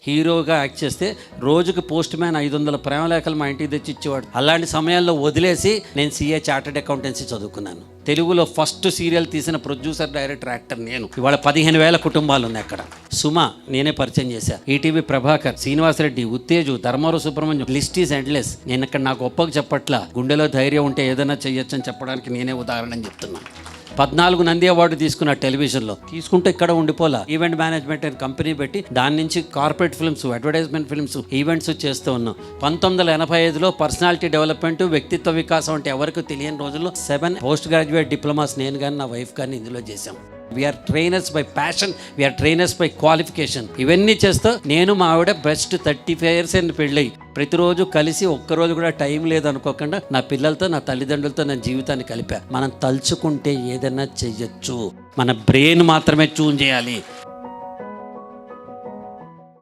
హీరోగా యాక్ట్ చేస్తే రోజుకి పోస్ట్ మ్యాన్ 500 ప్రేమలేఖలు మా ఇంటికి తెచ్చి ఇచ్చేవాడు. అలాంటి సమయాల్లో వదిలేసి నేను CA చార్టెడ్ అకౌంటెన్సీ చదువుకున్నాను. తెలుగులో ఫస్ట్ సీరియల్ తీసిన ప్రొడ్యూసర్, డైరెక్టర్, యాక్టర్ నేను. ఇవాళ 15,000 కుటుంబాలు ఉన్నాయి అక్కడ. సుమ నేనే పరిచయం చేశా. ETV Prabhakar, Srinivasa Reddy, Uttej, Dharmavaram Subrahmanyam, list is endless. నేను ఇక్కడ నాకు గొప్పగా చెప్పట్లా, గుండెలో ధైర్యం ఉంటే ఏదైనా చెయ్యొచ్చు అని చెప్పడానికి నేనే ఉదాహరణ అని చెప్తున్నాను. 14 నంది అవార్డు తీసుకున్న టెలివిజన్లో తీసుకుంటే ఇక్కడ ఉండిపోలా. ఈవెంట్ మేనేజ్మెంట్ అని కంపెనీ పెట్టి దాని నుంచి corporate films, advertisement films, events చేస్తూ ఉన్నాం. 1985లో పర్సనాలిటీ డెవలప్మెంట్, వ్యక్తిత్వ వికాసం అంటే ఎవరికి తెలియని రోజుల్లో 7 పోస్ట్ గ్రాడ్యుయేట్ డిప్లొమాస్ నేను కానీ నా వైఫ్ కానీ ఇందులో చేశాం. We're trainers by passion, we're trainers by qualification. ఇవన్నీ చేస్తూ నేను మా ఆవిడ బెస్ట్ 35 years అని పెళ్ళయి ప్రతిరోజు కలిసి ఒక్కరోజు కూడా టైం లేదనుకోకుండా నా పిల్లలతో, నా తల్లిదండ్రులతో నా జీవితాన్ని కలిపా. మనం తలుచుకుంటే ఏదైనా చెయ్యొచ్చు, మన బ్రెయిన్ మాత్రమే ట్యూన్ చేయాలి.